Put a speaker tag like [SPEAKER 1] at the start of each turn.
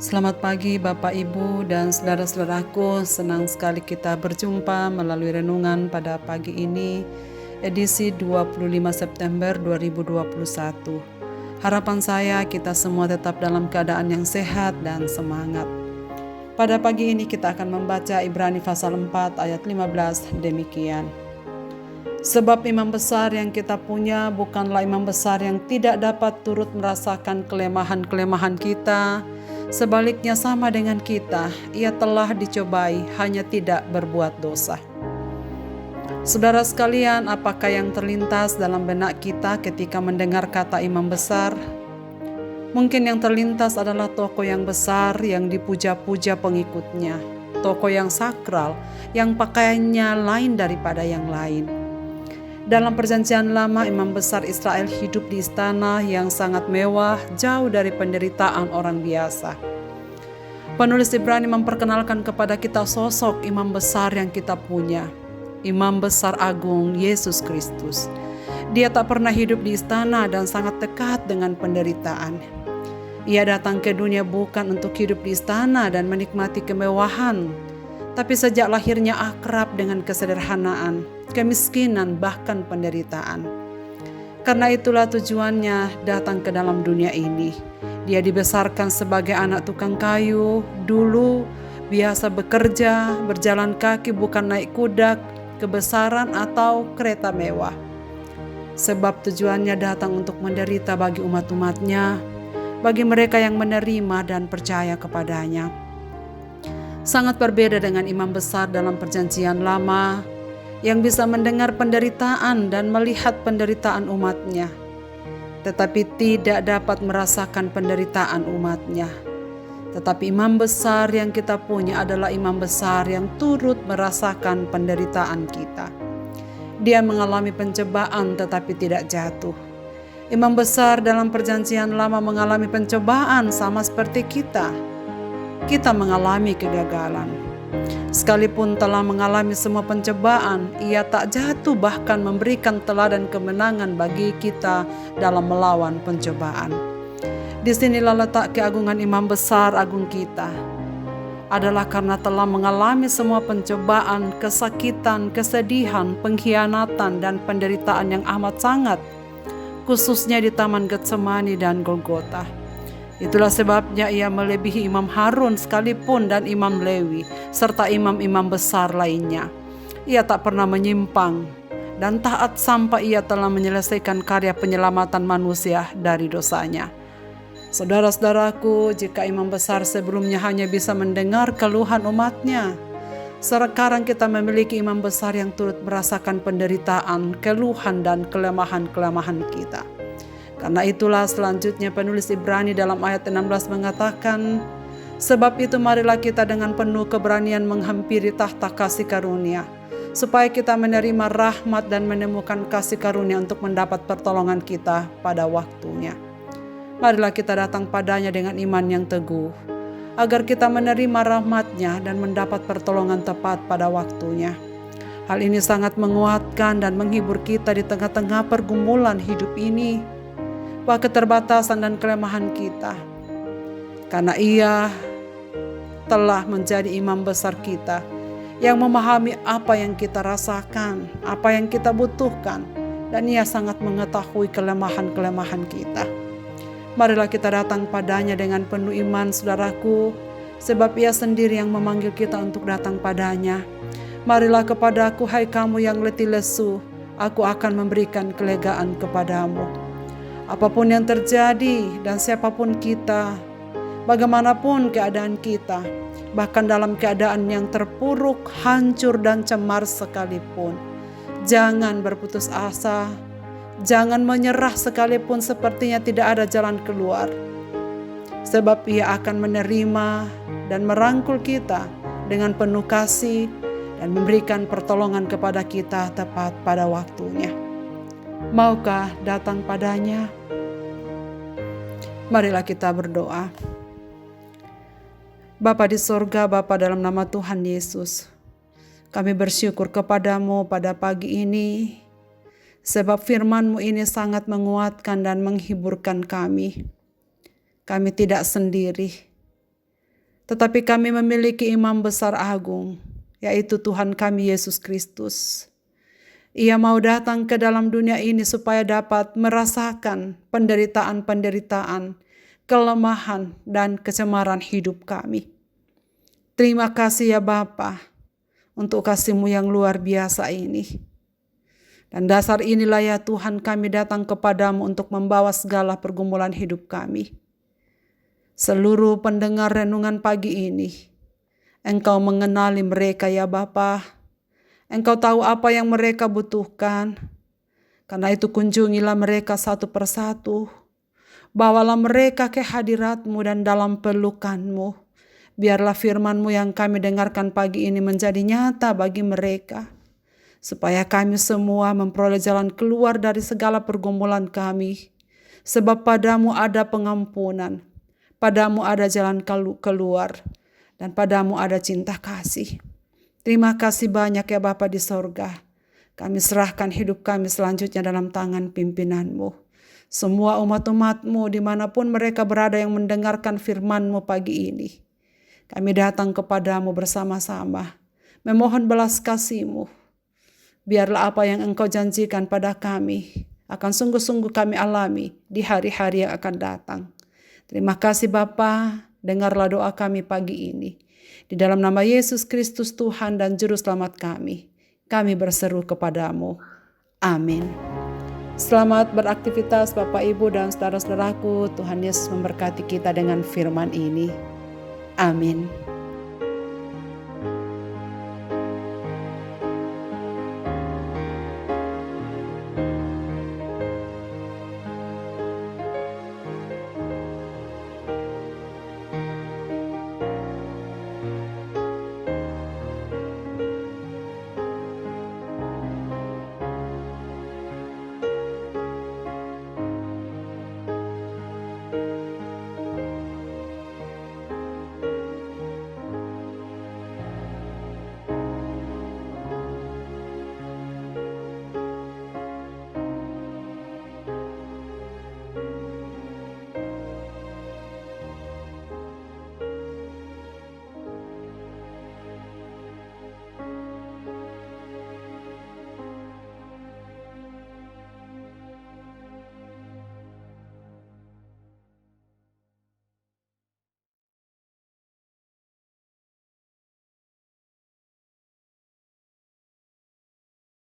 [SPEAKER 1] Selamat pagi Bapak Ibu dan saudara-saudaraku, senang sekali kita berjumpa melalui renungan pada pagi ini, edisi 25 September 2021. Harapan saya kita semua tetap dalam keadaan yang sehat dan semangat. Pada pagi ini kita akan membaca Ibrani pasal 4 ayat 15 demikian. Sebab imam besar yang kita punya bukanlah imam besar yang tidak dapat turut merasakan kelemahan-kelemahan kita. Sebaliknya sama dengan kita, ia telah dicobai, hanya tidak berbuat dosa. Saudara sekalian, apakah yang terlintas dalam benak kita ketika mendengar kata imam besar? Mungkin yang terlintas adalah tokoh yang besar yang dipuja-puja pengikutnya, tokoh yang sakral, yang pakaiannya lain daripada yang lain. Dalam perjanjian lama, imam besar Israel hidup di istana yang sangat mewah, jauh dari penderitaan orang biasa. Penulis Ibrani memperkenalkan kepada kita sosok imam besar yang kita punya, Imam Besar Agung Yesus Kristus. Dia tak pernah hidup di istana dan sangat dekat dengan penderitaan. Ia datang ke dunia bukan untuk hidup di istana dan menikmati kemewahan, tapi sejak lahirnya akrab dengan kesederhanaan, kemiskinan, bahkan penderitaan. Karena itulah tujuannya datang ke dalam dunia ini. Dia dibesarkan sebagai anak tukang kayu, dulu biasa bekerja, berjalan kaki bukan naik kuda, kebesaran atau kereta mewah. Sebab tujuannya datang untuk menderita bagi umat-umatnya, bagi mereka yang menerima dan percaya kepadanya. Sangat berbeda dengan imam besar dalam perjanjian lama yang bisa mendengar penderitaan dan melihat penderitaan umatnya, tetapi tidak dapat merasakan penderitaan umatnya. Tetapi imam besar yang kita punya adalah imam besar yang turut merasakan penderitaan kita. Dia mengalami pencobaan tetapi tidak jatuh. Imam besar dalam perjanjian lama mengalami pencobaan sama seperti kita. Kita mengalami kegagalan. Sekalipun telah mengalami semua pencobaan, ia tak jatuh, bahkan memberikan teladan kemenangan bagi kita dalam melawan pencobaan. Disinilah letak keagungan imam besar agung kita. Adalah karena telah mengalami semua pencobaan, kesakitan, kesedihan, pengkhianatan, dan penderitaan yang amat sangat, khususnya di Taman Getsemani dan Golgota. Itulah sebabnya ia melebihi Imam Harun sekalipun dan Imam Lewi, serta imam-imam besar lainnya. Ia tak pernah menyimpang dan taat sampai ia telah menyelesaikan karya penyelamatan manusia dari dosanya. Saudara-saudaraku, jika imam besar sebelumnya hanya bisa mendengar keluhan umatnya, sekarang kita memiliki imam besar yang turut merasakan penderitaan, keluhan, dan kelemahan-kelemahan kita. Karena itulah selanjutnya penulis Ibrani dalam ayat 16 mengatakan, sebab itu marilah kita dengan penuh keberanian menghampiri tahta kasih karunia, supaya kita menerima rahmat dan menemukan kasih karunia untuk mendapat pertolongan kita pada waktunya. Marilah kita datang padanya dengan iman yang teguh, agar kita menerima rahmat-Nya dan mendapat pertolongan tepat pada waktunya. Hal ini sangat menguatkan dan menghibur kita di tengah-tengah pergumulan hidup ini, keterbatasan dan kelemahan kita. Karena Ia telah menjadi imam besar kita yang memahami apa yang kita rasakan, apa yang kita butuhkan, dan Ia sangat mengetahui kelemahan-kelemahan kita. Marilah kita datang padanya dengan penuh iman, saudaraku, sebab Ia sendiri yang memanggil kita untuk datang padanya. Marilah kepadaku, hai kamu yang letih lesu, aku akan memberikan kelegaan kepadamu. Apapun yang terjadi dan siapapun kita, bagaimanapun keadaan kita, bahkan dalam keadaan yang terpuruk, hancur dan cemar sekalipun, jangan berputus asa, jangan menyerah sekalipun sepertinya tidak ada jalan keluar. Sebab Ia akan menerima dan merangkul kita dengan penuh kasih dan memberikan pertolongan kepada kita tepat pada waktunya. Maukah datang padanya? Marilah kita berdoa. Bapa di sorga, Bapa dalam nama Tuhan Yesus, kami bersyukur kepadamu pada pagi ini, sebab firman-Mu ini sangat menguatkan dan menghiburkan kami. Kami tidak sendiri. Tetapi kami memiliki imam besar agung, yaitu Tuhan kami Yesus Kristus. Ia mau datang ke dalam dunia ini supaya dapat merasakan penderitaan-penderitaan, kelemahan, dan kecemaran hidup kami. Terima kasih ya Bapa untuk kasih-Mu yang luar biasa ini. Dan dasar inilah ya Tuhan kami datang kepadamu untuk membawa segala pergumulan hidup kami. Seluruh pendengar renungan pagi ini, Engkau mengenali mereka ya Bapa. Engkau tahu apa yang mereka butuhkan. Karena itu kunjungilah mereka satu persatu. Bawalah mereka ke hadirat-Mu dan dalam pelukan-Mu. Biarlah firman-Mu yang kami dengarkan pagi ini menjadi nyata bagi mereka. Supaya kami semua memperoleh jalan keluar dari segala pergumulan kami. Sebab padamu ada pengampunan. Padamu ada jalan keluar. Dan padamu ada cinta kasih. Terima kasih banyak ya Bapa di sorga. Kami serahkan hidup kami selanjutnya dalam tangan pimpinan-Mu. Semua umat-umat-Mu dimanapun mereka berada yang mendengarkan firman-Mu pagi ini. Kami datang kepadamu bersama-sama. Memohon belas kasih-Mu. Biarlah apa yang Engkau janjikan pada kami akan sungguh-sungguh kami alami di hari-hari yang akan datang. Terima kasih Bapa, dengarlah doa kami pagi ini. Di dalam nama Yesus Kristus Tuhan dan Juru Selamat kami berseru kepadamu. Amin. Selamat beraktivitas Bapak Ibu dan saudara-saudaraku. Tuhan Yesus memberkati kita dengan firman ini. Amin.